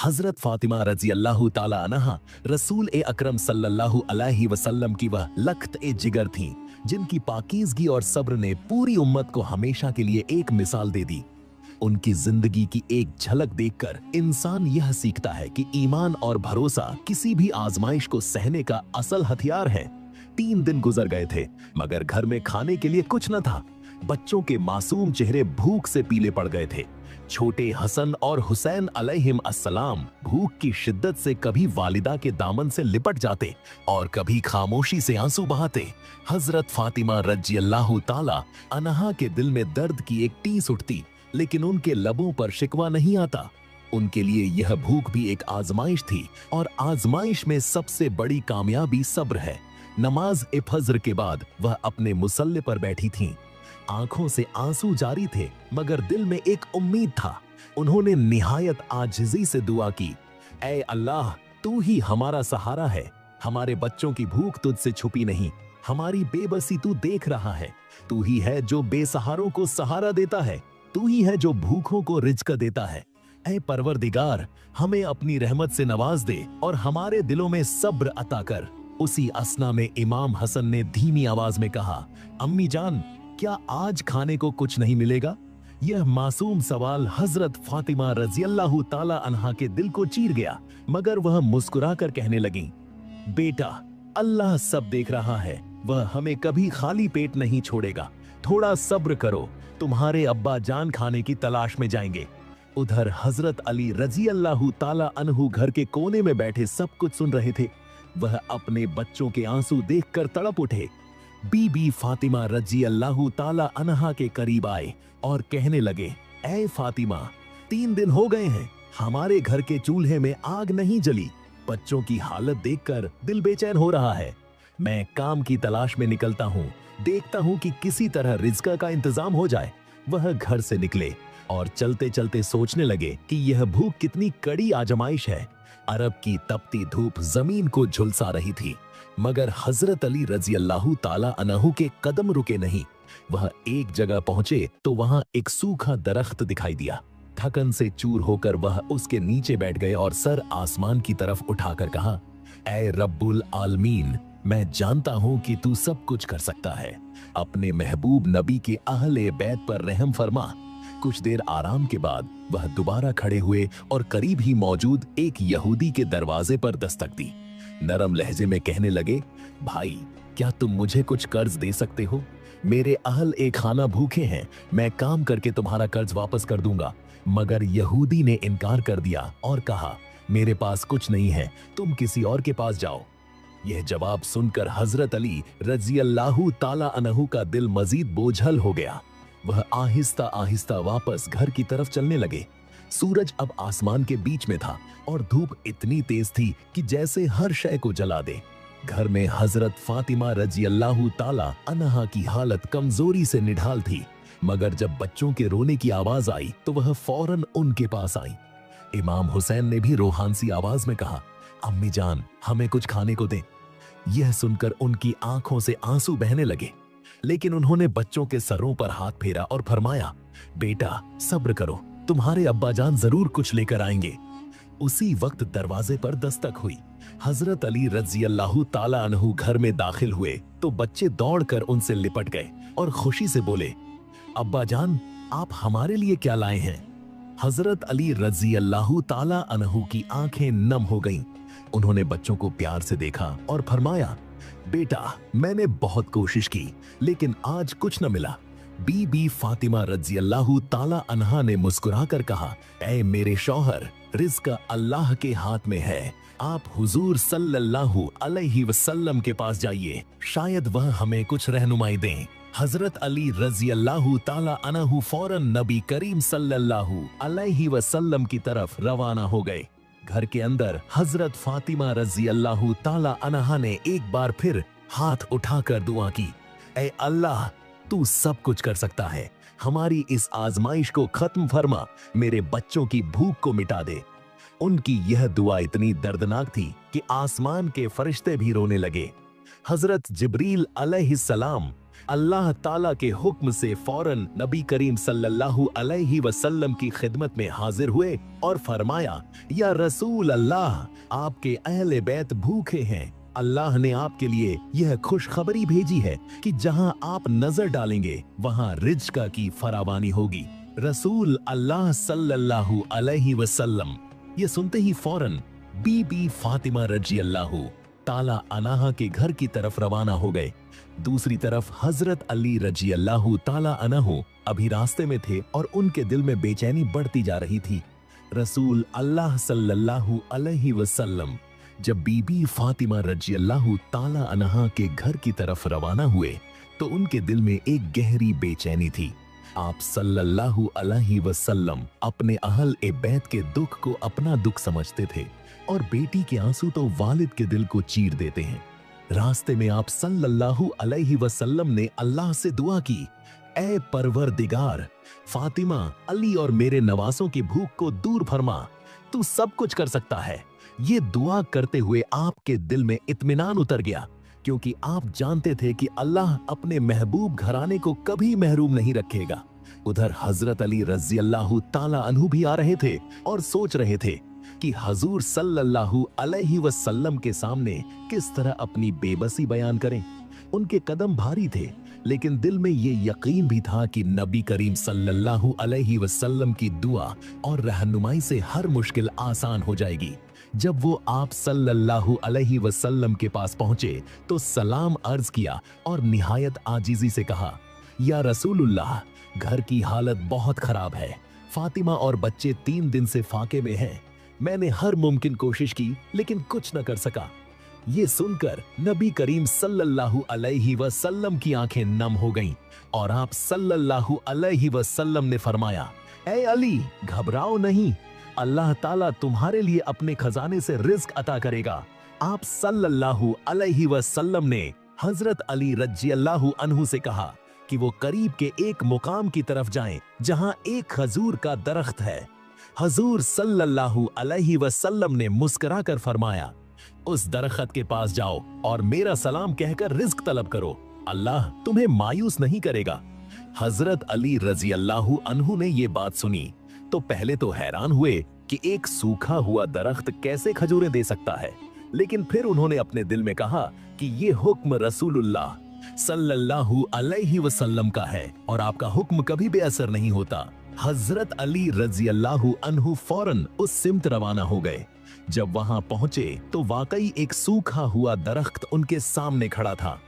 हजरत फातिमा रजी अल्लाह ताला अन्हा रसूल ए अकरम सल्लल्लाहु अलैहि वसल्लम की वह लख्त ए जिगर थीं, जिनकी पाकीज़गी और सब्र ने पूरी उम्मत को हमेशा के लिए एक मिसाल दे दी। उनकी जिंदगी की एक झलक देखकर इंसान यह सीखता है कि ईमान और भरोसा किसी भी आजमाइश को सहने का असल हथियार है। 3 दिन गुजर गए थे, मगर घर में खाने के लिए कुछ न था। बच्चों के मासूम चेहरे भूख से पीले पड़ गए थे। छोटे हसन और हुसैन अलैहिम अस्सलाम भूख की शिद्दत से कभी वालिदा के दामन से लिपट जाते और कभी खामोशी से आंसू बहाते। हजरत फातिमा रजी अल्लाह ताला अन्हा के दिल में दर्द की एक टीस उठती, लेकिन उनके लबों पर शिकवा नहीं आता। उनके लिए यह भूख भी एक आजमाइश थी, और आजमाइश में सबसे बड़ी कामयाबी सब्र है। नमाज ए फज्र के बाद वह अपने मुसल्ले पर बैठी थीं। आंखों से आंसू जारी थे, मगर दिल में एक उम्मीद था। उन्होंने निहायत आजिज़ी से दुआ की, ऐ अल्लाह, तू ही हमारा सहारा है। हमारे बच्चों की भूख तुझसे छुपी नहीं, हमारी बेबसी तू देख रहा है। तू ही है जो बेसहारों को सहारा देता है, तू ही है जो भूखों को रिज़्क देता है। ऐ परवरदिगार, हमें अपनी रहमत से नवाज दे और हमारे दिलों में सब्र अता कर। उसी असना में इमाम हसन ने धीमी आवाज में कहा, अम्मी जान, क्या आज खाने को कुछ नहीं मिलेगा? यह मासूम सवाल हजरत फातिमा रजी अल्लाह ताला अन्हा के दिल को चीर गया, मगर वह मुस्कुराकर कहने लगी, बेटा, अल्लाह सब देख रहा है, वह हमें कभी खाली पेट नहीं छोड़ेगा। थोड़ा सब्र करो, तुम्हारे अब्बा जान खाने की तलाश में जाएंगे। उधर हजरत अली रजी अल्लाह ताला अन्हु घर के कोने में बैठे सब कुछ सुन रहे थे। वह अपने बच्चों के आंसू देखकर तड़प उठे। बीबी फातिमा रजी अल्लाह ताला अन्हा के करीब आए और कहने लगे, ऐ फातिमा, 3 दिन हो गए हैं, हमारे घर के चूल्हे में आग नहीं जली। बच्चों की हालत देखकर दिल बेचैन हो रहा है। मैं काम की तलाश में निकलता हूँ, देखता हूँ कि किसी तरह रिज़्क का इंतजाम हो जाए। वह घर से निकले और चलते चलते सोचने लगे कि यह भूख कितनी कड़ी आजमाइश है। अरब की तपती धूप जमीन को झुलसा रही थी, मगर हजरत अली रजी अल्लाह ताला अन्हु के कदम रुके नहीं। वह एक जगह पहुंचे तो वहां एक सूखा दरख्त दिखाई दिया। थकन से चूर होकर वह उसके नीचे बैठ गए और सर आसमान की तरफ उठाकर कहा, ऐ रब्बुल आलमीन, मैं जानता हूं कि तू सब कुछ कर सकता है। अपने महबूब नबी के अहले बैत पर रहम फरमा। कुछ देर आराम के बाद वह दोबारा खड़े हुए और करीब ही मौजूद एक यहूदी के दरवाजे पर दस्तक दी। नरम लहजे में कहने लगे, भाई, क्या तुम मुझे कुछ कर्ज दे सकते हो? मेरे अहल एक खाना भूखे हैं, मैं काम करके तुम्हारा कर्ज वापस कर दूंगा। मगर यहूदी ने इनकार कर दिया और कहा, मेरे पास कुछ नहीं है, तुम किसी और के पास जाओ। यह जवाब सुनकर हजरत अली रजी अल्लाह ताला अन्हु का दिल मजीद बोझल हो गया। वह आहिस्ता आहिस्ता वापस घर की तरफ चलने लगे। सूरज अब आसमान के बीच में था और धूप इतनी तेज थी कि जैसे हर शय को जला दे। घर में हजरत फातिमा रजी अल्लाह ताला अन्हा की हालत कमजोरी से निढाल थी, मगर जब बच्चों के रोने की आवाज आई तो वह फौरन उनके पास आई। इमाम हुसैन ने भी रोहानसी आवाज में कहा, अम्मी जान, हमें कुछ खाने को दें। यह सुनकर उनकी आंखों से आंसू बहने लगे, लेकिन उन्होंने बच्चों के सरों पर हाथ फेरा और फरमाया, बेटा, सब्र करो, तुम्हारे अब्बा जान जरूर कुछ लेकर आएंगे। उसी वक्त दरवाजे पर दस्तक हुई। हजरत अली रजी अल्लाह ताला अन्हु घर में दाखिल हुए तो बच्चे दौड़कर उनसे लिपट गए और खुशी से बोले, अब्बा जान, आप हमारे लिए क्या लाए हैं? हजरत अली रजी अल्लाह ताला अन्हु की आंखें नम हो गईं। उन्होंने बच्चों को प्यार से देखा और फरमाया, बेटा, मैंने बहुत कोशिश की, लेकिन आज कुछ न मिला। बीबी फातिमा रजी अल्लाह ताला अन्हा ने मुस्कुराकर कहा, ऐ मेरे शौहर, रिज़्क अल्लाह के हाथ में है। आप हुजूर सल्लल्लाहु अलैहि वसल्लम के पास जाइए, शायद वह हमें कुछ रहनुमाई दें। हजरत अली रजी अल्लाह ताला अन्हु फौरन नबी करीम सल्लल्लाहु अलैहि वसल्लम की तरफ रवाना हो गए। घर के अंदर हजरत फातिमा रजी अल्लाह ताला अन्हा ने एक बार फिर हाथ उठाकर दुआ की, ऐ अल्लाह, तू सब कुछ कर सकता है, हमारी इस आजमाइश को खत्म फरमा, मेरे बच्चों की भूख को मिटा दे। उनकी यह दुआ इतनी दर्दनाक थी कि आसमान के फरिश्ते भी रोने लगे। हजरत जिब्रील अलैहिस्सलाम अल्लाह ताला के हुक्म से फौरन नबी करीम सल्लल्लाहु अलैहि वसल्लम की खिदमत में हाजिर हुए और फरमाया, या रसूल अल्लाह, आपके अहले बैत भूखे हैं। अल्लाह ने आपके लिए यह खुशखबरी भेजी है कि जहां आप नजर डालेंगे वहां रिज्क की फरावानी होगी। रसूल अल्लाह सल्लल्लाहु अलैहि वसल्लम ये सुनते ही फौरन बीबी फातिमा रजी अल्लाहु ताला अनहा के घर की तरफ रवाना हो गए। दूसरी तरफ हजरत अली रजी अल्लाहु ताला अनहु अभी रास्ते में थे और उनके दिल में बेचैनी बढ़ती जा रही थी। रसूल अल्लाह सल्लल्लाहु अलैहि वसल्लम जब बीबी फातिमा रजी अल्लाहु ताला अनहा के घर की तरफ रवाना हुए तो उनके दिल में एक गहरी बेचैनी थी। आप सल्लल्लाहु अलैहि वसल्लम अपने अहल ए बैत के दुख को अपना दुख समझते थे और बेटी के आंसू तो वालिद के दिल को चीर देते हैं। रास्ते में आप सल्लल्लाहु अलैहि वसल्लम ने अल्लाह से दुआ की, ऐ परवरदिगार, फातिमा, अली और मेरे नवासों की भूख को दूर फरमा, तू सब कुछ कर सकता है। ये दुआ करते हुए आपके दिल में इत्मीनान उतर गया, क्योंकि आप जानते थे कि अल्लाह अपने महबूब घराने को कभी महरूम नहीं रखेगा। उधर हजरत अली रज़ी अल्लाहु ताला अन्हु भी आ रहे थे और सोच रहे थे कि हजूर सल्लल्लाहु अलैहि वसल्लम के सामने किस तरह अपनी बेबसी बयान करें। उनके कदम भारी थे, लेकिन दिल में ये यकीन भी था कि नबी करीम सल्लल्लाहु अलैहि वसल्लम की दुआ और रहनुमाई से हर मुश्किल आसान हो जाएगी। जब वो आप सल्लल्लाहु अलैहि वसल्लम के पास पहुंचे तो सलाम अर्ज किया और निहायत आजीजी से कहा, या रसूलुल्लाह, घर की हालत बहुत खराब है। फातिमा और बच्चे 3 दिन से फाके में हैं। मैंने हर मुमकिन कोशिश की लेकिन कुछ न कर सका। ये सुनकर नबी करीम सल्लल्लाहु अलैहि वसल्लम की आंखें नम हो गईं और आप सल्लल्लाहु अलैहि वसल्लम ने फरमाया, ऐ अली, घबराओ नहीं, अल्लाह ताला तुम्हारे लिए अपने खजाने से रिज्क अता करेगा। आप सल्लल्लाहु अलैहि वसल्लम ने हजरत अली रज़ी अल्लाहु अन्हु से कहा कि वो करीब के एक मुकाम की तरफ जाएं जहां एक खजूर का दरख्त है। हजूर सल्लल्लाहु अलैहि वसल्लम ने मुस्कुराकर फरमाया, उस दरख्त के पास जाओ और मेरा सलाम कहकर रिज्क तलब करो, अल्लाह तुम्हें मायूस नहीं करेगा। हजरत अली रज़ी अल्लाहु अन्हु ने ये बात सुनी तो पहले तो हैरान हुए कि एक सूखा हुआ दरख्त कैसे खजूरें दे सकता है, लेकिन फिर उन्होंने अपने दिल में कहा कि ये हुक्म रसूलुल्लाह सल्लल्लाहु अलैहि वसल्लम का है और आपका हुक्म कभी बेअसर नहीं होता। हजरत अली रज़ी अल्लाहु अन्हु फौरन उस सिमत रवाना हो गए। जब वहां पहुंचे तो वाकई एक सूखा हुआ दरख्त उनके सामने खड़ा था।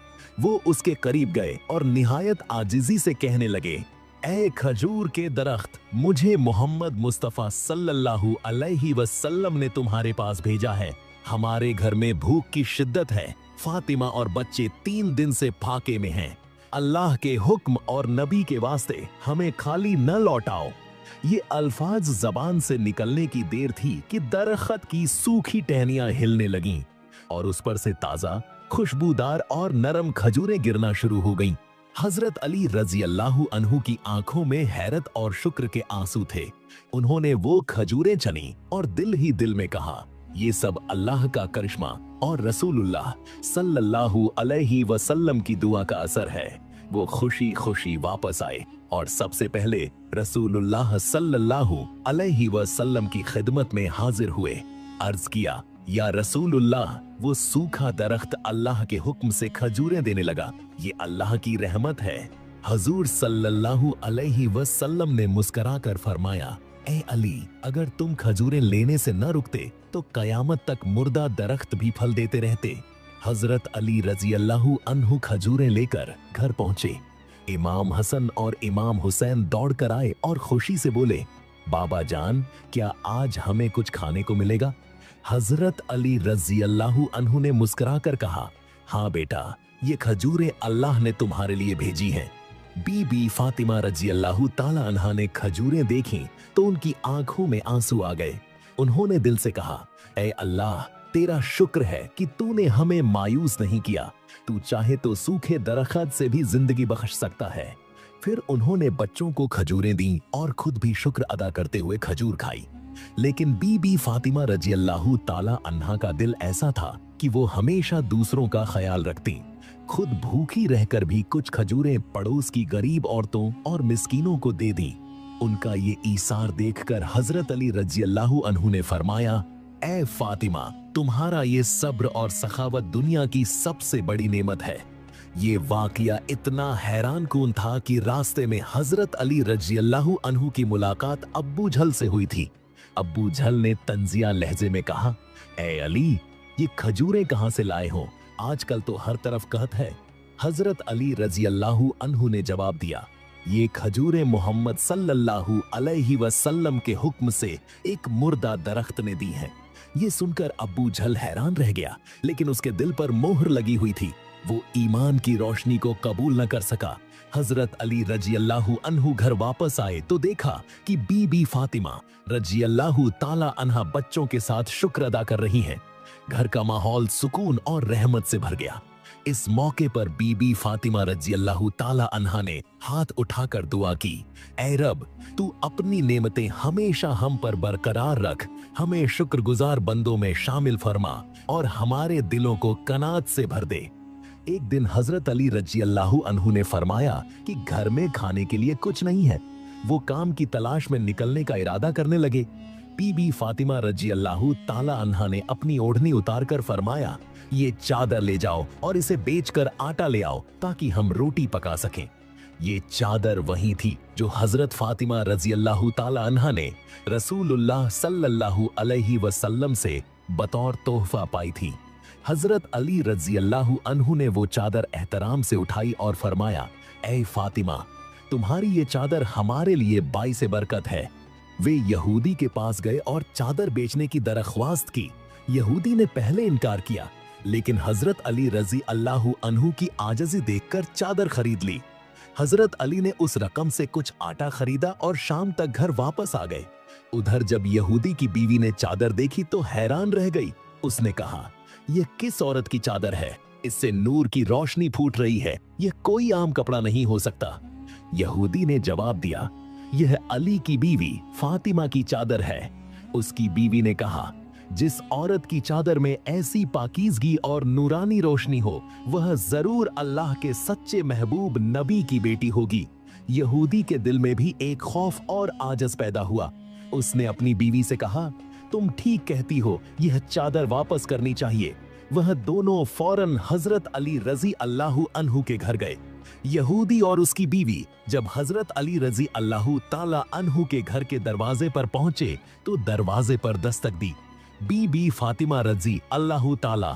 वो उसके करीब गए और निहायत आजिजी से कहने लगे, ऐ खजूर के दरख्त, मुझे मोहम्मद मुस्तफा सल्लल्लाहु अलैहि वसल्लम ने तुम्हारे पास भेजा है। हमारे घर में भूख की शिद्दत है। फातिमा और बच्चे 3 दिन से फाके में हैं। अल्लाह के हुक्म और नबी के वास्ते हमें खाली न लौटाओ। ये अल्फाज जबान से निकलने की देर थी कि दरख्त की सूखी टहनियां हिलने लगीं और उस पर से ताजा, खुशबूदार और नरम खजूरें गिरना शुरू हो गईं। हजरत अली रज़ी अल्लाहु अन्हु की आंखों में हैरत और शुक्र के आंसू थे। उन्होंने वो खजूरें चनी और दिल ही दिल में कहा, ये सब अल्लाह का करिश्मा और रसूलुल्लाह सल्लल्लाहु अलैहि वसल्लम की दुआ का असर है। वो खुशी खुशी वापस आए और सबसे पहले रसूलुल्लाह सल्लल्लाहु अलैहि वसल्लम की खिदमत में हाजिर हुए। अर्ज किया, या रसूलुल्लाह, वो सूखा दरख्त अल्लाह के हुक्म से खजूरें देने लगा, ये अल्लाह की रहमत है। हजूर सल्लल्लाहु अलैहि वसल्लम ने मुस्कुराकर फरमाया, ए अली, अगर तुम खजूरें लेने से न रुकते तो कयामत तक मुर्दा दरख्त भी फल देते रहते। हजरत अली रज़ी अल्लाहु अन्हु खजूरें लेकर घर पहुंचे। इमाम हसन और इमाम हुसैन दौड़कर आए और खुशी से बोले, बाबा जान, क्या आज हमें कुछ खाने को मिलेगा? हजरत अली रज़ी अल्लाहु अन्हु ने मुस्कुराकर कहा, हाँ बेटा, ये खजूरें अल्लाह ने तुम्हारे लिए भेजी हैं। बीबी फातिमा रज़ी अल्लाहु ताला अन्हा ने खजूरें देखी तो उनकी आंखों में आंसू आ गए। उन्होंने दिल से कहा, ऐ अल्लाह, तेरा शुक्र है कि तूने हमें मायूस नहीं किया। तू चाहे तो सूखे दरख्त से भी जिंदगी बख्श सकता है। फिर उन्होंने बच्चों को खजूरें दी और खुद भी शुक्र अदा करते हुए खजूर खाई। लेकिन बीबी फातिमा रज़ी अल्लाहु ताला अन्हा का दिल ऐसा था कि वो हमेशा दूसरों का ख्याल रखती। खुद भूखी रहकर भी कुछ खजूरें पड़ोस की गरीब औरतों और मिस्कीनों को दे दी। उनका ये ईसार देखकर हजरत अली रज़ियल्लाहु अन्हु ने फरमाया, ए फातिमा, तुम्हारा ये सब्र और सखावत दुनिया की सबसे बड़ी नेमत है। ये वाकया इतना हैरान कुन था कि रास्ते में हजरत अली रज़ियल्लाहु अन्हु की मुलाकात अब्बू झल से हुई थी। अब्बू झल ने तंजिया लहजे में कहा, ए अली, ये खजूरें कहां से लाए हो? आजकल तो हर तरफ कहत है। हजरत अली रज़ियल्लाहु अन्हु ने जवाब दिया, ये खजूरें मोहम्मद सल्लल्लाहु अलैहि वसल्लम के हुक्म से एक मुर्दा दरख्त ने दी हैं। ये सुनकर अब्बू झल हैरान रह गया, लेकिन उसके दिल पर मोहर लगी हुई थी। वो ईमान की रोशनी को कबूल न कर सका। हजरत अली रज़ियल्लाहु अन्हु घर वापस आए तो देखा कि बीबी फातिमा रज़ियल्लाहु ताला अन्हा बच्चों के साथ शुक्र अदा कर रही हैं। घर का माहौल सुकून और रहमत से भर गया। इस मौके पर बीबी फातिमा रज़ियल्लाहु ताला अन्हा ने हाथ उठाकर दुआ की, ऐ रब, तू अपनी नेमतें हमेशा हम पर बरकरार रख, हमें शुक्रगुजार बंदों में शामिल फरमा और हमारे दिलों को कनात से भर दे। एक दिन हजरत अली रज़ियल्लाहु अन्हु ने फरमाया कि घर में खाने के लिए कुछ नहीं है। वो काम की तलाश में निकलने का इरादा करने लगे। बीबी फातिमा रज़ियल्लाहु ताला अन्हा ने अपनी ओढ़नी उतारकर फरमाया, ये चादर ले जाओ और इसे बेचकर आटा ले आओ ताकि हम रोटी पका सकें। ये चादर वही थी जो हजरत फातिमा रज़ियल्लाहु ताला अन्हा ने रसूलुल्लाह सल्लल्लाहु अलैहि वसल्लम से बतौर तोहफा पाई थी। हजरत अली रज़ियल्लाहु अन्हु ने वो चादर एहतराम से उठाई और फरमाया, ऐ फातिमा, तुम्हारी ये चादर हमारे लिए बाइसे बरकत है। वे यहूदी के पास गए और चादर बेचने की दरख्वास्त की। यहूदी ने पहले इनकार किया, लेकिन हजरत अली रज़ियल्लाहु अन्हु की आजिज़ी देखकर चादर खरीद ली। हजरत अली ने उस रकम से कुछ आटा खरीदा और शाम तक घर वापस आ गए। उधर जब यहूदी की बीवी ने चादर देखी तो हैरान रह गई। उसने कहा, यह किस औरत की चादर है? इससे नूर की रोशनी फूट रही है। यह कोई आम कपड़ा नहीं हो सकता। यहूदी ने जवाब दिया, यह अली की बीवी फातिमा की चादर है। उसकी बीवी ने कहा, जिस औरत की चादर में ऐसी पाकीज़गी और नूरानी रोशनी हो, वह जरूर अल्लाह के सच्चे महबूब नबी की बेटी होगी। यहूदी के दिल में भी एक खौफ और आजज़ पैदा हुआ। उसने अपनी बीवी से कहा, तुम ठीक कहती हो, यह चादर वापस करनी चाहिए। वह दोनों फौरन हजरत अली रज़ियल्लाहु अन्हु के घर गए। यहूदी और उसकी बीवी जब हजरत अली रज़ियल्लाहु ताला अन्हु के घर के दरवाजे पर पहुंचे तो दरवाजे पर दस्तक दी। बीबी फातिमा रज़ियल्लाहु ताला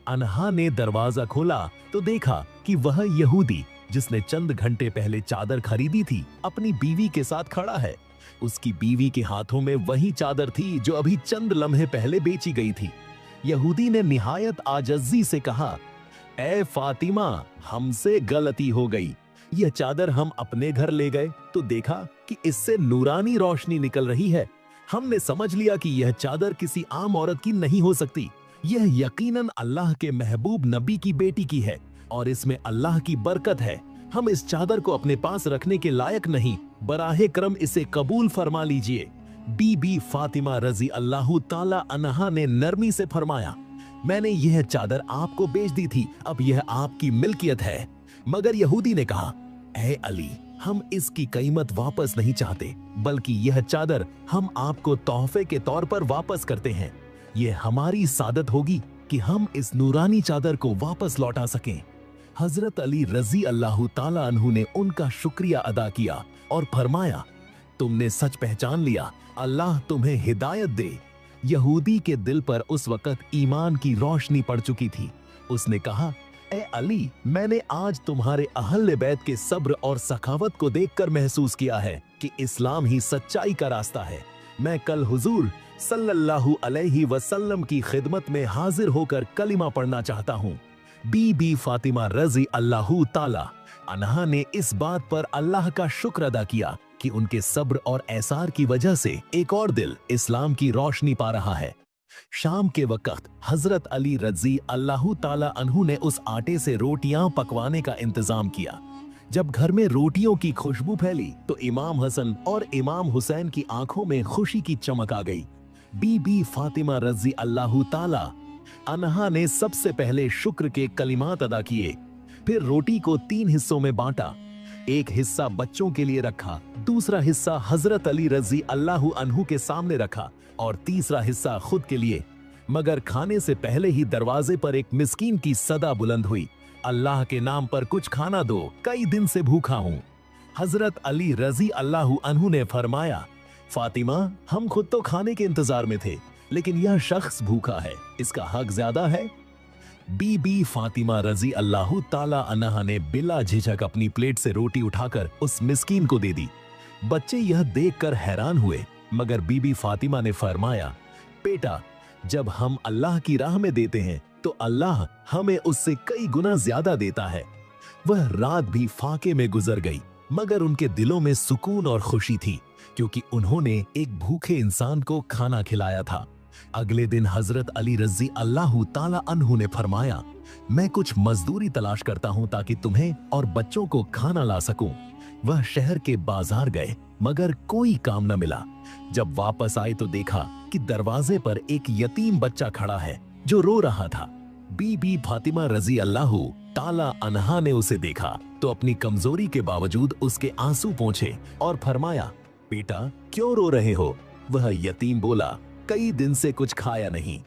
अन्हा ने दरवाजा खोला तो देखा कि वह यहूदी जिसने चंद घंटे पहले चादर खरीदी थी, अपनी बीवी के साथ खड़ा है। उसकी बीवी के हाथों में वही चादर थी जो अभी चंद लम्हे पहले बेची गई थी। यहूदी ने निहायत आजज़ी से कहा, ए फातिमा, हमसे गलती हो गई। यह चादर हम अपने घर ले गए तो देखा कि इससे नूरानी रोशनी निकल रही है। हमने समझ लिया कि यह चादर किसी आम औरत की नहीं हो सकती। यह यकीनन अल्लाह के महबूब नबी की बेटी की है और इसमें अल्लाह की बरकत है। हम इस चादर को अपने पास रखने के लायक नहीं, बराहे करम इसे कबूल फरमा लीजिए। बीबी फातिमा रज़ियल्लाहु ताला अन्हा ने नरमी से फरमाया, मैंने यह चादर आपको बेच दी थी, अब यह आपकी मिल्कियत है। मगर यहूदी ने कहा, ऐ अली, हम इसकी कीमत वापस नहीं चाहते, बल्कि यह चादर हम आपको तोहफे के तौर पर वापस करते हैं। यह हमारी सादत होगी कि हम इस नूरानी चादर को वापस लौटा सकें। हजरत अली रज़ियल्लाहु ताला अन्हु ने उनका शुक्रिया अदा किया और फरमाया, तुमने सच पहचान लिया, अल्लाह तुम्हें हिदायत दे। यहूदी के दिल पर उस वक़्त ईमान की रोशनी पड़ चुकी थी। उसने कहा, ए अली, मैंने आज तुम्हारे अहले बैत के सब्र और सखावत को देखकर महसूस किया है कि इस्लाम ही सच्चाई का रास्ता है। मैं कल हुजूर सल्लल्लाहु अलैहि वसल्लम की खिदमत में हाजिर होकर कलिमा पढ़ना चाहता हूँ। बीबी फातिमा रज़ियल्लाहु ताला अन्हा ने इस बात पर अल्लाह का शुक्र अदा किया कि उनके सब्र और एसार की वजह से एक और दिल इस्लाम की रोशनी पा रहा है। शाम के वक्त हजरत अली रज़ियल्लाहु ताला अन्हु ने उस आटे से रोटियां पकवाने का इंतजाम किया। जब घर में रोटियों की खुशबू फैली तो इमाम हसन और इमाम हुसैन की आंखों में खुशी की चमक आ गई। बीबी फातिमा रज़ियल्लाहु ताला अन्हा ने सबसे पहले शुक्र के कलिमात अदा किए। फिर रोटी को 3 हिस्सों में बांटा। एक हिस्सा बच्चों के लिए रखा, दूसरा हिस्सा हजरत अली रजी अल्लाहु अन्हु के सामने रखा और तीसरा हिस्सा खुद के लिए। मगर खाने से पहले ही दरवाजे पर एक मिस्कीन की सदा बुलंद हुई, अल्लाह के नाम पर कुछ खाना दो, कई दिन से भूखा हूं। हजरत अली रजी अल्लाहु अन्हु ने फरमाया, फातिमा, हम खुद तो खाने के इंतजार में थे, लेकिन यह शख्स भूखा है, इसका हक ज्यादा है। बीबी फातिमा रजी अल्लाहु ताला अन्हा ने बिला झिझक अपनी प्लेट से रोटी उठाकर उस मिस्कीन को दे दी। बच्चे यह देखकर हैरान हुए, मगर बीबी फातिमा ने फरमाया, बेटा, जब हम अल्लाह की राह में देते हैं तो अल्लाह हमें उससे कई गुना ज्यादा देता है। वह रात भी फाके में गुजर गई, मगर उनके दिलों में सुकून और खुशी थी, क्योंकि उन्होंने एक भूखे इंसान को खाना खिलाया था। अगले दिन हजरत अली रजी अल्लाहु ताला अन्हु ने फरमाया, मैं कुछ मजदूरी तलाश करता हूं ताकि तुम्हें और बच्चों को खाना ला सकूं। वह शहर के बाजार गए, मगर कोई काम न मिला। जब वापस आए तो देखा कि दरवाजे पर एक यतीम बच्चा खड़ा है जो रो रहा था। बीबी फातिमा रजी अल्लाहु ताला अन्हा ने उसे देखा तो अपनी कमजोरी के बावजूद उसके आंसू पोंछे और फरमाया, बेटा, क्यों रो रहे हो? वह यतीम बोला, कई दिन से कुछ खाया नहीं।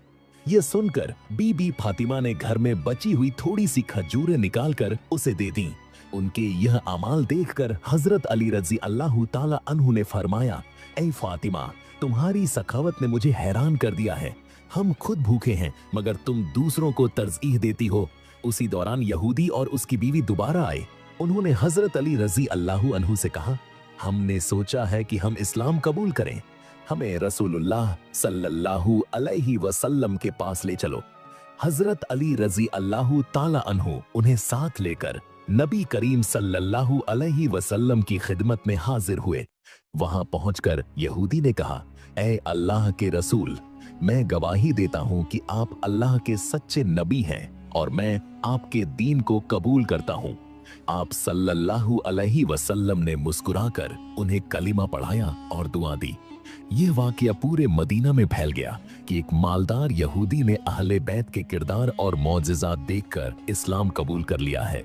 यह सुनकर बीबी फातिमा ने घर में बची हुई थोड़ी सी खजूरें निकालकर उसे दे दी। उनके यह अमाल देखकर हजरत अली रजी अल्लाहु ताला अन्हु ने फरमाया, ऐ फातिमा, तुम्हारी सखावत ने मुझे हैरान कर दिया है। हम खुद भूखे हैं, मगर तुम दूसरों को तरजीह देती हो। उसी दौरान यहूदी और उसकी बीवी दोबारा आए। उन्होंने हजरत अली रजी अल्लाहु अन्हु से कहा, हमने सोचा है कि हम इस्लाम कबूल करें, हमें रसूलुल्लाह सल्लल्लाहु अलैहि वसल्लम के पास ले चलो। हजरत अली रजी अल्लाहु ताला अन्हु उन्हें साथ लेकर नबी करीम सल्लल्लाहु अलैहि वसल्लम की खिदमत में हाजिर हुए। वहां पहुंचकर यहूदी ने कहा, ऐ अल्लाह के रसूल, मैं गवाही देता हूं कि आप अल्लाह के सच्चे नबी हैं और मैं आपके दीन को कबूल करता हूं। आप सल्लल्लाहु अलैहि वसल्लम ने मुस्कुराकर उन्हें कलिमा पढ़ाया और दुआ दी। यह वाकया पूरे मदीना में फैल गया कि एक मालदार यहूदी ने अहले बैत के किरदार और मौजिज़ात देखकर इस्लाम कबूल कर लिया है।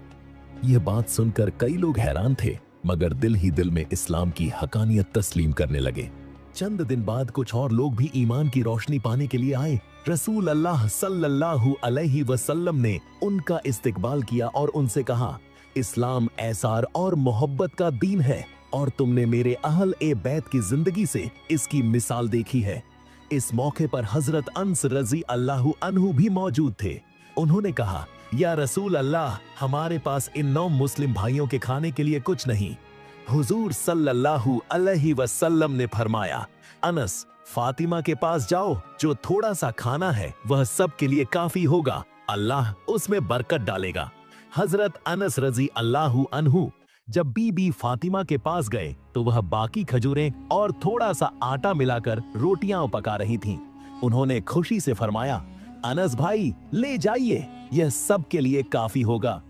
यह बात सुनकर कई लोग हैरान थे, मगर दिल ही दिल में इस्लाम की हकानियत तस्लीम करने लगे। चंद दिन बाद कुछ और लोग भी ईमान की रोशनी पाने के लिए आए। रसूल अल्लाह सल्लल्लाहु अलैहि वसल्लम ने उनका इस्तकबाल किया और उनसे कहा, इस्लाम एसार और मोहब्बत का दीन है और तुमने मेरे अहल ए बैत की जिंदगी से इसकी मिसाल देखी है। इस मौके पर हजरत अनस रजी अल्लाहु अन्हु भी मौजूद थे। उन्होंने कहा, या रसूल अल्लाह, हमारे पास इन 9 मुस्लिम भाइयों के खाने के लिए कुछ नहीं। हुजूर सल्लल्लाहु अलैहि वसल्लम ने फरमाया, अनस, फातिमा के पास जाओ, जो थोड़ा सा खाना है वह सब के लिए काफी होगा, अल्लाह उसमें बरकत डालेगा। हजरत अनस रजी अल्लाहु अन्हु जब बीबी फातिमा के पास गए तो वह बाकी खजूरें और थोड़ा सा आटा मिलाकर रोटियां पका रही थीं। उन्होंने खुशी से फरमाया, अनस भाई, ले जाइए, यह सब के लिए काफी होगा।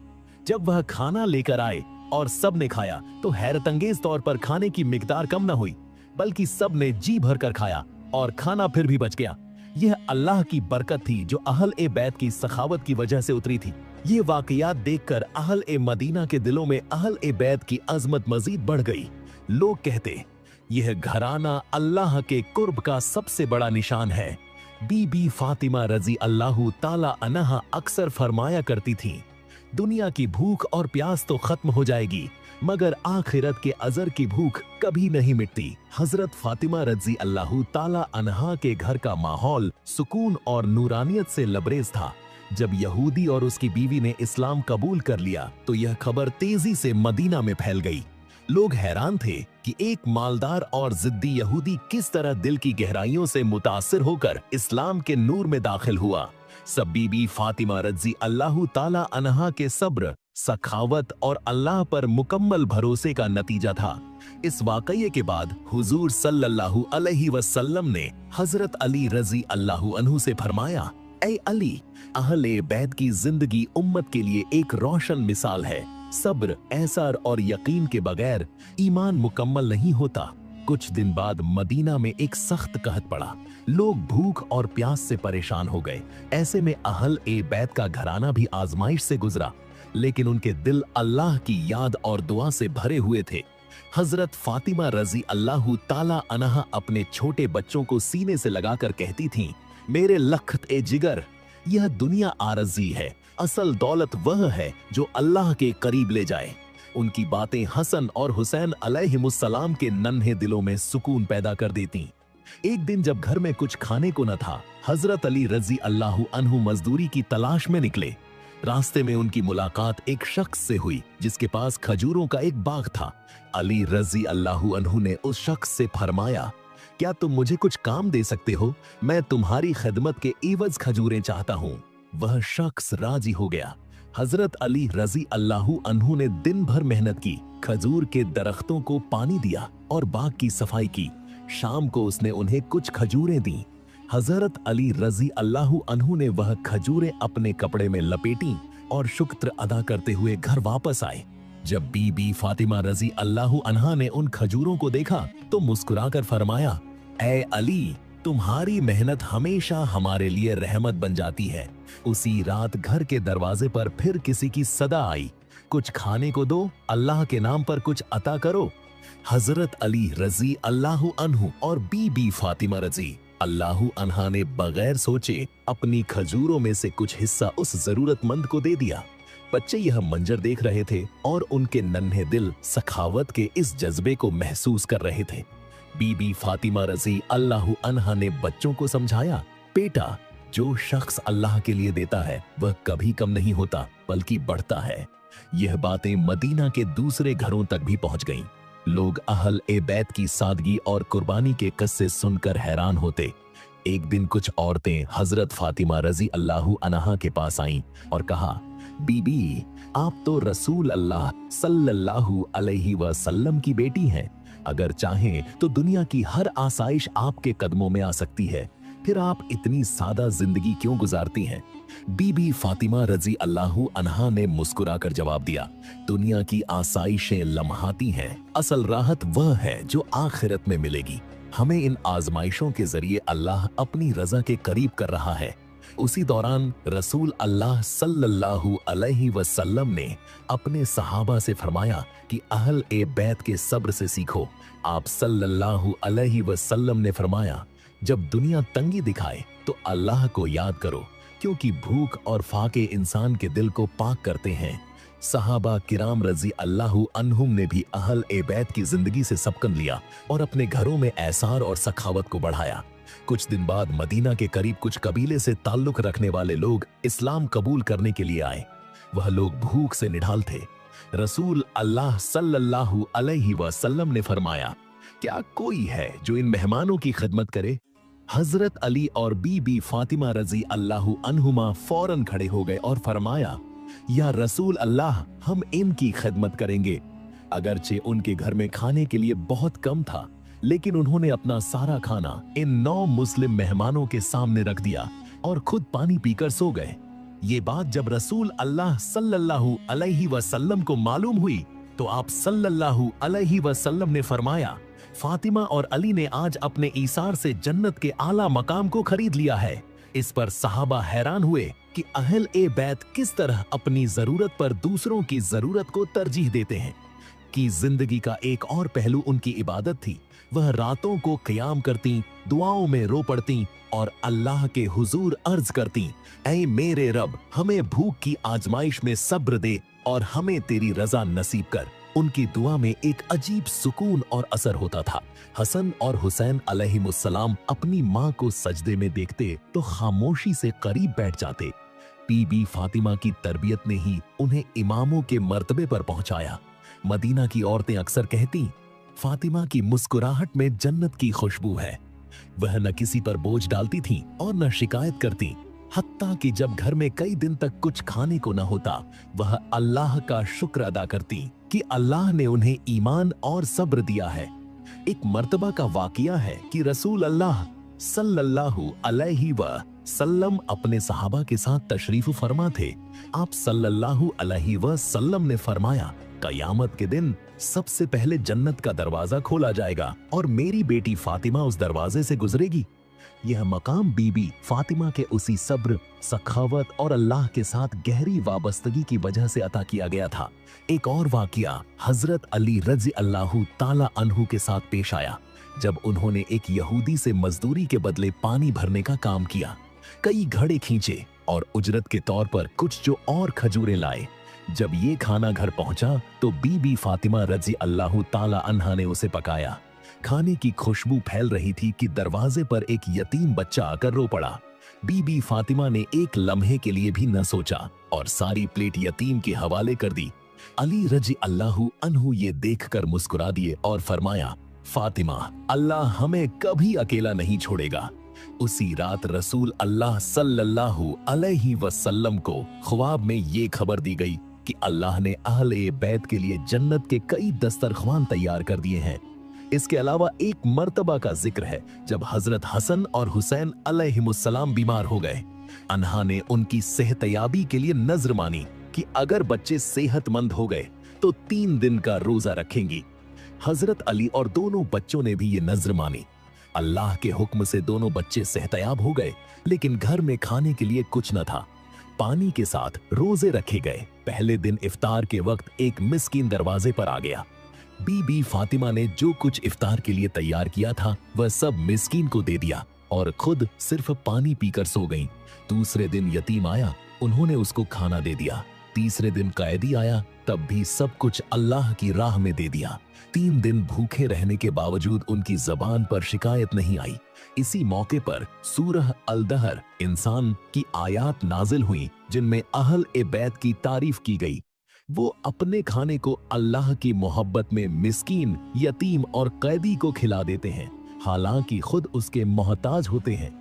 जब वह खाना लेकर आए और सब ने खाया तो हैरतअंगेज तौर पर खाने की मिकदार कम न हुई, बल्कि सब ने जी भर कर खाया और खाना फिर भी बच गया। यह अल्लाह की बरकत थी जो अहल ए बैत की सखावत की वजह से उतरी थी। ये वाकयात देखकर अहल ए मदीना के दिलों में अहल ए बैत की अजमत मजीद बढ़ गई। लोग कहते, यह घराना अल्लाह के कुर्ब का सबसे बड़ा निशान है। बीबी फातिमा रजी अल्लाहु ताला अन्हा अक्सर फरमाया करती थीं, दुनिया की भूख और प्यास तो खत्म हो जाएगी, मगर आखिरत के अजर की भूख कभी नहीं मिटती। हजरत फातिमा रजी अल्लाहु ताला अन्हा के घर का माहौल सुकून और नूरानियत से लबरेज था। जब यहूदी और उसकी बीवी ने इस्लाम कबूल कर लिया तो यह खबर तेजी से मदीना में फैल गई। लोग हैरान थे कि एक मालदार और जिद्दी यहूदी किस तरह दिल की गहराइयों से मुतासिर होकर इस्लाम के नूर में दाखिल हुआ। सब बीबी फातिमा रजी अल्लाहु ताला अन्हा के सब्र, सखावत और अल्लाह पर मुकम्मल भरोसे का नतीजा था। इस वाकये के बाद हुजूर सल्लल्लाहु अलैहि वसल्लम ने हजरत अली रजी अल्लाहु अन्हु से फरमाया, ऐ अली, अहले बैत की जिंदगी उम्मत के लिए एक रोशन मिसाल है। सब्र, एसार और यकीन के बगैर ईमान मुकम्मल नहीं होता। कुछ दिन बाद मदीना में एक सख्त कहत पड़ा। लोग भूख और प्यास से परेशान हो गए। ऐसे में अहल ए बैत का घराना भी आजमाइश से गुजरा। लेकिन उनके दिल अल्लाह की याद और दुआ से भरे हुए थे। हजरत फातिमा रजी अल्लाह ताला अन्हा अपने छोटे बच्चों को सीने से लगाकर कहती थीं, मेरे लखत ए जिगर, यह दुनिया आरजी है, असल दौलत वह है जो अल्लाह के करीब ले जाए। उनकी बातें हसन और हुसैन अलैहिमुस्सलाम के नन्हे दिलों में सुकून पैदा कर देती। एक दिन जब घर में कुछ खाने को न था, हजरत अली रजी अल्लाह अन्हु मजदूरी की तलाश में निकले। रास्ते में उनकी मुलाकात एक शख्स से हुई जिसके पास खजूरों का एक बाग था। अली रजी अल्लाह अन्हु ने उस शख्स से फरमाया, क्या तुम मुझे कुछ काम दे सकते हो? मैं तुम्हारी खिदमत के एवज खजूरें चाहता हूँ। वह शख्स राजी हो गया। हजरत अली रजी अल्लाह अन्हु ने दिन भर मेहनत की, खजूर के दरख्तों को पानी दिया और बाग की सफाई की। शाम को उसने उन्हें कुछ खजूरें दी। हजरत अली रजी अल्लाह अन्हु ने वह खजूरें अपने कपड़े में लपेटी और शुक्र अदा करते हुए घर वापस आए। जब बीबी फातिमा रजी अल्लाह अन्हा ने उन खजूरों को देखा तो मुस्कुराकर फरमाया, ऐ अली, तुम्हारी मेहनत हमेशा हमारे लिए रहमत बन जाती है। उसी रात घर के दरवाजे पर फिर किसी की सदा आई, कुछ खाने को दो, अल्लाह के नाम पर कुछ अता करो। हजरत अली रजी अल्लाह अन्हु और बीबी फातिमा रजी अल्लाह अन्हा ने बगैर सोचे अपनी खजूरों में से कुछ हिस्सा उस जरूरतमंद को दे दिया। बच्चे यह मंजर देख रहे थे और उनके नन्हे दिल सखावत के इस जज्बे को महसूस कर रहे थे। बीबी फातिमा रजी अल्लाह अन्हा ने बच्चों को समझाया, बेटा, जो शख्स अल्लाह के लिए देता है वह कभी कम नहीं होता बल्कि बढ़ता है। यह बातें मदीना के दूसरे घरों तक भी पहुंच गईं। लोग अहल ए बैत की सादगी और कुर्बानी के किस्से सुनकर हैरान होते। एक दिन कुछ औरतें हजरत फातिमा रजी अल्लाह अन्हा के पास आईं और कहा, बीबी, आप तो रसूल अल्लाह सल्लल्लाहु अलैहि वसल्लम की बेटी हैं। अगर चाहें तो दुनिया की हर आसाइश आपके कदमों में आ सकती है, फिर आप इतनी सादा जिंदगी क्यों गुजारती हैं? बीबी फातिमा रजी अल्लाह अन्हा ने मुस्कुराकर जवाब दिया, दुनिया की आसाइशें लम्हाती हैं, असल राहत वह है जो आखिरत में मिलेगी। हमें इन आजमाइशों के जरिए अल्लाह अपनी रजा के करीब कर रहा है। उसी दौरान रसूल अल्लाह सल्लल्लाहु अलैहि वसल्लम ने अपने सहाबा से फरमाया कि अहल ए बैत के सब्र से सीखो। आप सल्लल्लाहु अलैहि वसल्लम ने फरमाया, जब दुनिया तंगी दिखाए तो अल्लाह को याद करो, क्योंकि भूख और फाके इंसान के दिल को पाक करते हैं। सहाबा किराम रजी अल्लाह अन्हुम ने भी अहल ए बैत की जिंदगी से सबकन लिया और अपने घरों में एसार और सखावत को बढ़ाया। कुछ दिन बाद मदीना के करीब कुछ कबीले से ताल्लुक रखने वाले लोग इस्लाम कबूल करने के लिए आए। वह लोग भूख से निढाल थे। रसूल अल्लाह सल्लल्लाहु अलैहि वसल्लम ने फरमाया, क्या कोई है जो इन मेहमानों की खिदमत करे? हजरत अली और बीबी फातिमा रजी अल्लाह अन्हुमा फौरन खड़े हो गए और फरमाया, या रसूल अल्लाह, हम इनकी खिदमत करेंगे। अगरचे उनके घर में खाने के लिए बहुत कम था, लेकिन उन्होंने अपना सारा खाना इन 9 मुस्लिम मेहमानों के सामने रख दिया और खुद पानी पीकर सो गए। ये बात जब रसूल अल्लाह सल्लल्लाहु अलैहि वसल्लम को मालूम हुई तो आप सल्लल्लाहु अलैहि वसल्लम ने फरमाया, फातिमा और अली ने आज अपने ईसार से जन्नत के आला मकाम को खरीद लिया है। इस पर सहाबा हैरान हुए कि अहल ए बैत किस तरह अपनी जरूरत पर दूसरों की जरूरत को तरजीह देते हैं। कि जिंदगी का एक और पहलू उनकी इबादत थी। वह रातों को क़याम करती, दुआओं में रो पड़ती और अल्लाह के हुजूर अर्ज करती, ऐ मेरे रब, हमें भूख की आजमाइश में सब्र दे और हमें तेरी रजा नसीब कर। उनकी दुआ में एक अजीब सुकून और असर होता था। हसन और हुसैन अलैहिमुस्सलाम अपनी माँ को सजदे में देखते तो खामोशी से करीब बैठ जाते। बीबी फातिमा की तरबियत ने ही उन्हें इमामों के मर्तबे पर पहुंचाया। मदीना की औरतें अक्सर कहती, फातिमा की मुस्कुराहट में जन्नत की खुशबू है। वह न किसी पर बोझ डालती थीं और न शिकायत करती। हत्ता कि जब घर में कई दिन तक कुछ खाने को न होता, वह अल्लाह का शुक्र अदा करती कि अल्लाह ने उन्हें ईमान और सब्र दिया है। एक मर्तबा का वाकिया है कि रसूल अल्लाह सल्लल्लाहु अलैहि वसल्लम अपने सहाबा के साथ तशरीफ फरमा थे। आप सल्लल्लाहु अलैहि वसल्लम ने फरमाया, कयामत के दिन सबसे पहले जन्नत का दरवाजा खोला जाएगा और मेरी बेटी फातिमा उस दरवाजे से गुजरेगी। यह मकाम बीबी फातिमा के उसी सब्र, सखावत और अल्लाह के साथ गहरी वाबस्तगी की वजह से अता किया गया था। एक और वाकया हजरत अली रज़ी अल्लाहु ताला अन्हु के साथ पेश आया, जब उन्होंने एक यहूदी से मजदूरी के बदले पानी भरने का काम किया। कई घड़े खींचे और उजरत के तौर पर कुछ जो और खजूरें लाए। जब ये खाना घर पहुंचा तो बीबी फातिमा रज़ी अल्लाहु ताला अन्हा ने उसे पकाया। खाने की खुशबू फैल रही थी कि दरवाजे पर एक यतीम बच्चा आकर रो पड़ा। बीबी फातिमा ने एक लम्हे के लिए भी न सोचा और सारी प्लेट यतीम के हवाले कर दी। अली रज़ी अल्लाहु अन्हु ये देखकर मुस्कुरा दिए और फरमाया, फातिमा, अल्लाह हमें कभी अकेला नहीं छोड़ेगा। उसी रात रसूल अल्लाह सल्लल्लाहु अलैहि वसल्लम को ख्वाब में ये खबर दी गई कि अल्लाह ने अहले बैत के लिए जन्नत के कई दस्तरख्वान तैयार कर दिए हैं। इसके अलावा एक मर्तबा का जिक्र है जब हजरत हसन और हुसैन अलैहिमुस्सलाम बीमार हो गए। अन्हा ने उनकी सेहतयाबी के लिए नजर मानी कि अगर बच्चे सेहतमंद हो गए तो 3 दिन का रोजा रखेंगी। हजरत अली और दोनों बच्चों ने भी ये नजर मानी। अल्लाह के हुक्म से दोनों बच्चे सेहतयाब हो गए, लेकिन घर में खाने के लिए कुछ न था। पानी के साथ रोजे रखे गए। पहले दिन इफ्तार के वक्त एक मिस्कीन दरवाजे पर आ गया। बीबी फातिमा ने जो कुछ इफ्तार के लिए तैयार किया था वह सब मिस्कीन को दे दिया और खुद सिर्फ पानी पीकर सो गईं। दूसरे दिन यतीम आया, उन्होंने उसको खाना दे दिया। तीसरे दिन कैदी आया, तब भी सब कुछ अल्लाह की राह में दे दिया। 3 दिन भूखे रहने के बावजूद उनकी जबान पर शिकायत नहीं आई। इसी मौके पर सूरह अल-दहर इंसान की आयात नाजिल हुई, जिनमें अहल ए बैत की तारीफ की गई। वो अपने खाने को अल्लाह की मोहब्बत में मिस्कीन, यतीम और कैदी को खिला देते हैं, हालांकि खुद उसके मोहताज होते हैं।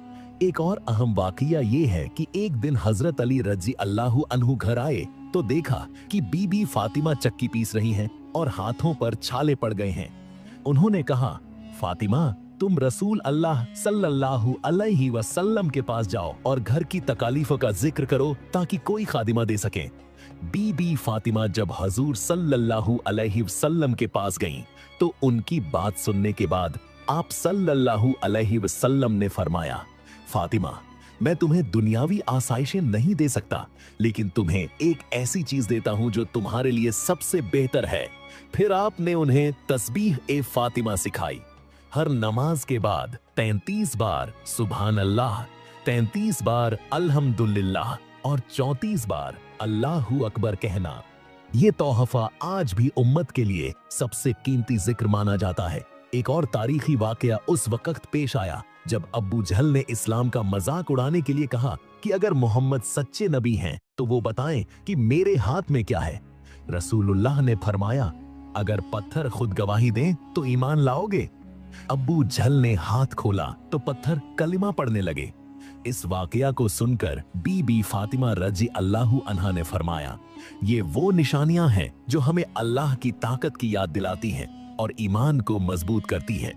एक और अहम वाकया ये है कि एक दिन हजरत अली रज़ी अल्लाहु अन्हु घर आए तो देखा कि बीबी फातिमा चक्की पीस रही हैं और हाथों पर छाले पड़ गए हैं। उन्होंने कहा, फातिमा, तुम रसूल अल्लाह सल्लल्लाहु अलैहि वसल्लम के पास जाओ और घर की तकालीफों का जिक्र करो ताकि कोई खादिमा दे सके। बीबी फातिमा जब हजूर सल्लल्लाहु अलैहि वसल्लम के पास गईं, तो उनकी बात सुनने के बाद आप सल्लल्लाहु अलैहि वसल्लम ने फरमाया, फातिमा, मैं तुम्हें दुनियावी आसाइशें नहीं दे सकता, लेकिन तुम्हें एक ऐसी चीज देता हूं जो तुम्हारे लिए सबसे बेहतर है। फिर आपने उन्हें तस्बीह ए फातिमा सिखाई। हर नमाज के बाद 33 बार सुभान अल्लाह, 33 बार अल्हम्दुलिल्लाह और 34 बार अल्लाहु अकबर कहना। ये तोहफा आज भी उम्मत के लिए सबसे कीमती जिक्र माना जाता है। एक और तारीखी वाकया उस वक्त पेश आया जब अब्बू जहल ने इस्लाम का मजाक उड़ाने के लिए कहा कि अगर मोहम्मद सच्चे नबी हैं तो वो बताएं कि मेरे हाथ में क्या है। रसूलुल्लाह ने फरमाया, अगर पत्थर खुद गवाही दें तो ईमान लाओगे। अब्बू जहल ने हाथ खोला तो पत्थर कलिमा पढ़ने लगे। इस वाकया को सुनकर बीबी फातिमा रज़ी अल्लाहु अन्हा ने फरमाया, ये वो निशानियां हैं जो हमें अल्लाह की ताकत की याद दिलाती हैं और ईमान को मजबूत करती है।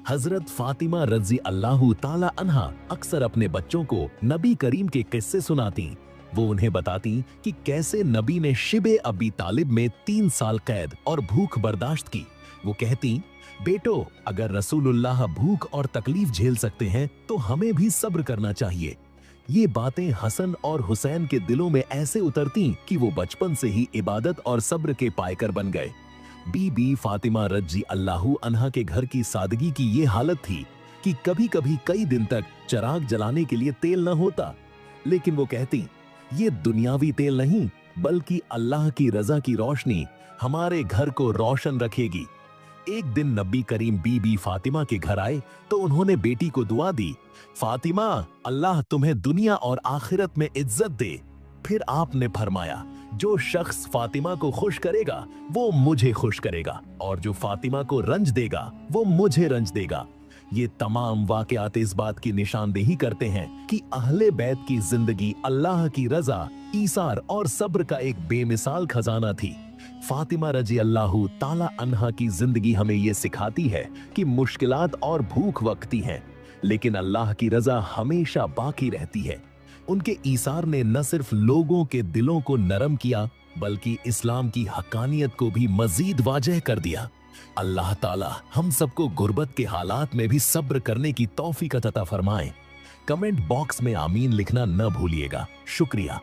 हजरत फातिमा रज़ी अल्लाहु ताला अन्हा अक्सर अपने बच्चों को नबी करीम के किस्से सुनाती। वो उन्हें बताती कि कैसे नबी ने शिबे अबी तालिब में 3 साल कैद और भूख बर्दाश्त की। वो कहती, बेटो, अगर रसूलुल्लाह भूख और तकलीफ झेल सकते हैं तो हमें भी सब्र करना चाहिए। ये बातें हसन और हुसैन के दिलों में ऐसे उतरती कि वो बचपन से ही इबादत और सब्र के पायकर बन गए। बीबी फातिमा रज़ी अल्लाहु अन्हा के घर की सादगी की ये हालत थी कि कभी कभी कई दिन तक चिराग जलाने के लिए तेल न होता, लेकिन वो कहती, ये दुनियावी तेल नहीं बल्कि अल्लाह की रजा की रोशनी हमारे घर को रोशन रखेगी। एक दिन नबी करीम बीबी फातिमा के घर आए तो उन्होंने बेटी को दुआ दी, फातिमा, अल्लाह तुम्हें दुनिया और आखिरत में इज्जत दे। फिर आपने फरमाया, जो शख्स फातिमा को खुश करेगा वो मुझे खुश करेगा और जो फातिमा को रंज देगा वो मुझे रंज देगा। ये तमाम वाकयात इस बात की निशानदेही करते हैं कि अहले बैत की जिंदगी अल्लाह की रजा, ईसार और सब्र का एक बेमिसाल खजाना थी। फातिमा रज़ी अल्लाहु ताला अन्हा की जिंदगी हमें ये सिखाती है कि मुश्किलात और भूख वक्ती हैं, लेकिन अल्लाह की रजा हमेशा बाकी रहती है। उनके ईसार ने न सिर्फ लोगों के दिलों को नरम किया बल्कि इस्लाम की हक्कानियत को भी मजीद वाजह कर दिया। अल्लाह ताला हम सबको गुर्बत के हालात में भी सब्र करने की तौफीक अता फरमाए। कमेंट बॉक्स में आमीन लिखना न भूलिएगा। शुक्रिया।